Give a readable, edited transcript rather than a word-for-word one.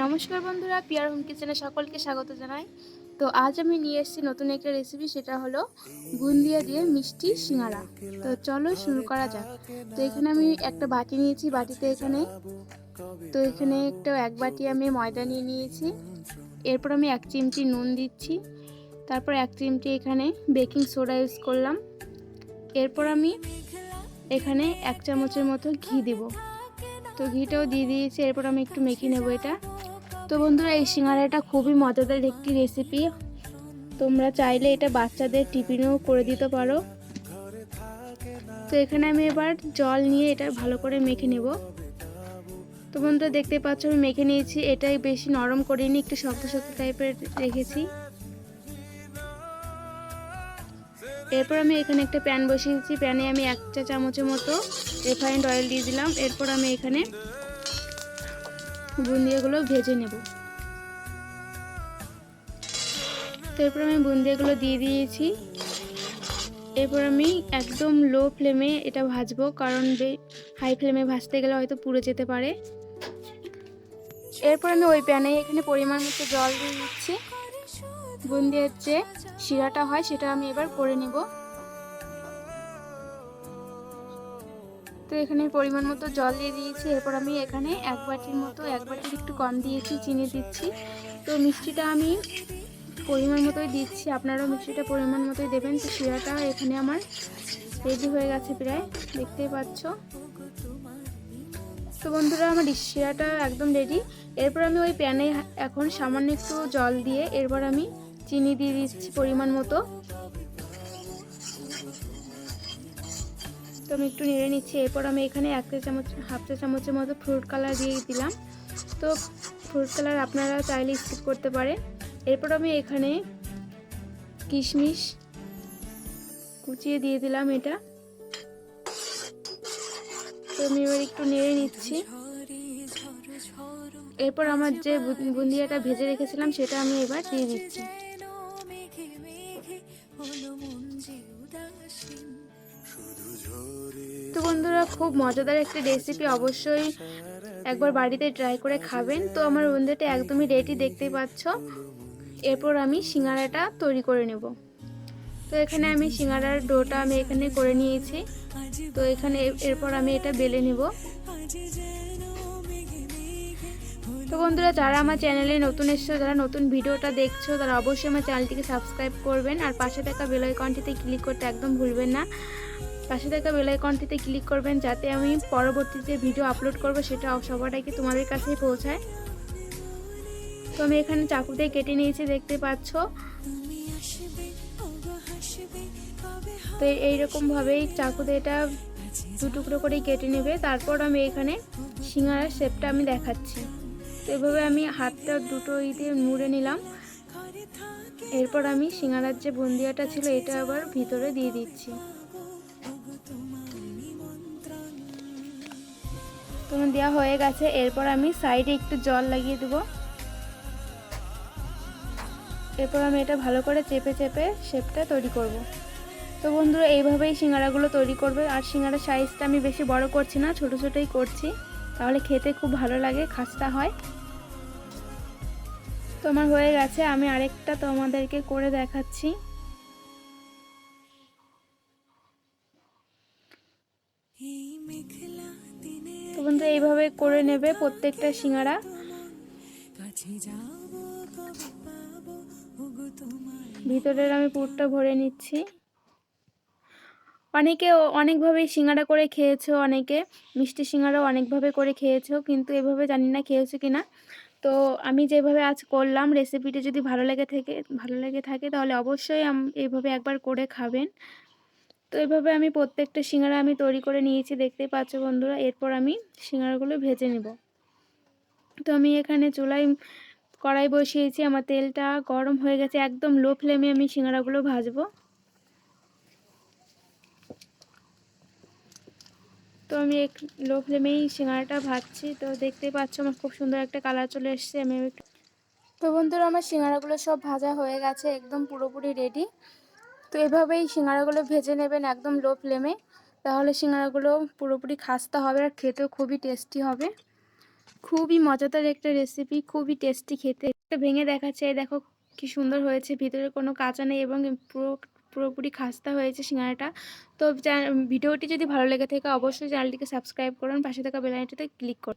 নমস্কার বন্ধুরা, peer home কিচেনে সকলকে স্বাগত জানাই। তো আজ আমি নিয়ে এসেছি নতুন একটা রেসিপি, সেটা হলো বুন্দিয়া দিয়ে মিষ্টি সিঙ্গারা। তো চলো শুরু করা যাক। তো এখানে আমি একটা বাটি নিয়েছি, বাটিতে এখানে এক বাটি আমি ময়দা নিয়ে নিয়েছি। এরপর আমি 1 চিমটি নুন দিচ্ছি, তারপর 1 চিমটি এখানে বেকিং সোডা ইউজ করলাম। এরপর আমি এখানে 1 চামচের মতো ঘি দিব। তো ঘিটাও দিয়ে দিয়েছি। এরপর আমি একটু মেখে নেব এটা। তো বন্ধুরা, এই সিঙ্গারাটা খুবই মজাদার একটি রেসিপি। তোমরা চাইলে এটা বাচ্চাদের টিফিনেও করে দিতে পারো। তো এখানে আমি এবার জল নিয়ে এটা ভালো করে মেখে নেব। তো বন্ধুরা, দেখতে পাচ্ছ আমি মেখে নিয়েছি। এটাই বেশি নরম করিনি, একটু শক্ত শক্ত টাইপের রেখেছি। এরপর আমি এখানে একটা প্যান বসিয়েছি। প্যানে আমি 1 চা চামচের মতো রিফাইন্ড অয়েল দিয়ে দিলাম। এরপর আমি এখানে বুন্দিয়াগুলো ভেজে নেব। তো এরপর আমি বুন্দিয়াগুলো দিয়ে দিয়েছি। এরপর আমি একদম লো ফ্লেমে এটা ভাজবো, কারণ হাই ফ্লেমে ভাজতে গেলে হয়তো পুড়ে যেতে পারে। এরপর আমি ওই প্যানে এখানে পরিমাণ মতো জল দিয়ে দিচ্ছি। বুন্দিয়ার যে শিরাটা হয় সেটা আমি এবার করে নেব। তো এখানে পরিমাণ মতো জল দিয়ে দিয়েছি। এরপর আমি এখানে 1 বাটির মতো, 1 বাটির একটু কম দিয়েছি, চিনি দিচ্ছি। তো মিষ্টিটা আমি পরিমাণ মতোই দিচ্ছি, আপনারাও মিষ্টিটা পরিমাণ মতোই দেবেন। তো শিরাটা এখানে আমার রেডি হয়ে গেছে প্রায়, দেখতেই পাচ্ছ। তো বন্ধুরা, আমার শিরাটা একদম রেডি। এরপর আমি ওই প্যানে এখন সামান্য একটু জল দিয়ে এরপর আমি চিনি দিয়ে দিচ্ছি পরিমাণ মতো। তো আমি একটু নেড়ে নিচ্ছি। এরপর আমি এখানে 1 চা চামচ, হাফ চা চামচের মতো ফ্রুট কালার দিয়ে দিলাম। তো ফ্রুট কালার আপনারা চাইলে স্কিপ করতে পারেন। এরপর আমি এখানে কিশমিশ কুচিয়ে দিয়ে দিলাম এটা। তো আমি এবার একটু নেড়ে নিচ্ছি। এরপর আমার যে বুন্দিয়াটা ভেজে রেখেছিলাম সেটা আমি এবার দিয়ে দিচ্ছি। তো বন্ধুরা, খুব মজাদার একটা রেসিপি, অবশ্যই একবার বাড়িতে ট্রাই করে খাবেন। তো আমার বুন্দিয়াটা একদমই রেডি, দেখতেই পাচ্ছ। এরপর আমি সিঙ্গারাটা তৈরি করে নেব। তো এখানে আমি সিঙ্গারার ডোটা আমি এখানে করে নিয়েছি। তো এখানে এরপর আমি এটা বেলে নেব। তো বন্ধুরা, যারা আমার চ্যানেলে নতুন এসেছো, যারা নতুন ভিডিওটা দেখছো, তারা অবশ্যই আমার চ্যানেলটিকে সাবস্ক্রাইব করবেন। আর পাশে থাকা বেল আইকনটিতে ক্লিক করতে একদম ভুলবেন না। পাশে থাকা বেল আইকনটিতে ক্লিক করবেন, যাতে আমি পরবর্তীতে ভিডিও আপলোড করব সেটা সবার আগে তোমাদের কাছেই পৌঁছায়। তো আমি এখানে চাকু দিয়ে কেটে নিয়েছি, দেখতে পাচ্ছ। তো এইরকমভাবেই চাকু দিয়ে এটা 2 টুকরো করেই কেটে নেবে। তারপর আমি এখানে সিঙ্গারার শেপটা আমি দেখাচ্ছি। তো এভাবে আমি হাতটা দুটো দিয়ে মুড়ে নিলাম। এরপর আমি সিঙ্গারার যে বুন্দিয়াটা ছিল এটা আবার ভিতরে দিয়ে দিচ্ছি। তোমার দেওয়া হয়ে গেছে। এরপর আমি সাইডে একটু জল লাগিয়ে দেবো। এরপর আমি এটা ভালো করে চেপে চেপে শেপটা তৈরি করব। তো বন্ধুরা, এইভাবেই সিঙ্গারাগুলো তৈরি করবে। আর সিঙ্গারার সাইজটা আমি বেশি বড় করছি না, ছোট ছোটই করছি, তাহলে খেতে খুব ভালো লাগে, খাস্তা হয়। তো আমার হয়ে গেছে, আমি আরেকটা তোমাদেরকে করে দেখাচ্ছি। তো বন্ধুরা, এইভাবে করে নেবে প্রত্যেকটা সিঙ্গারা। ভিতরের আমি পুরটা ভরে নিচ্ছি। অনেকে অনেকভাবেই সিঙ্গারা করে খেয়েছো, অনেকে মিষ্টি সিঙ্গারাও অনেকভাবে করে খেয়েছো, কিন্তু এভাবে জানি না খেয়েছো কিনা। তো আমি যেভাবে আজ করলাম, রেসিপিটি যদি ভালো লেগে থাকে তাহলে অবশ্যই এইভাবে একবার করে খাবেন। তো এইভাবে আমি প্রত্যেকটা সিঙ্গারা আমি তৈরি করে নিয়েছি, দেখতেই পাচ্ছ বন্ধুরা। এরপর আমি সিঙ্গারাগুলো ভেজে নেব। তো আমি এখানে চুলায় কড়াই বসিয়েছি, আমার তেলটা গরম হয়ে গেছে। একদম লো ফ্লেমে আমি সিঙ্গারাগুলো ভাজবো। তো আমি লো ফ্লেমেই সিঙ্গারাটা ভাজছি। তো দেখতেই পাচ্ছ আমার খুব সুন্দর একটা কালার চলে এসেছে। তো বন্ধুরা, আমার সিঙ্গারাগুলো সব ভাজা হয়ে গেছে, একদম পুরোপুরি রেডি। তো এভাবেই সিঙ্গারাগুলো ভেজে নেবেন একদম লো ফ্লেমে, তাহলে সিঙ্গারাগুলো পুরোপুরি খাস্তা হবে আর খেতেও খুবই টেস্টি হবে। খুবই মজাদার একটা রেসিপি, খুবই টেস্টি খেতে। একটা ভেঙে দেখাচ্ছে, এই দেখো কি সুন্দর হয়েছে, ভিতরে কোনো কাঁচা নেই এবং পুরোপুরি খাস্তা হয়েছে সিঙ্গারাটা। তো ভিডিওটি যদি ভালো লেগে থাকে অবশ্যই চ্যানেলটিকে সাবস্ক্রাইব করুন, পাশে থাকা বেল আইকনটিতে ক্লিক করুন।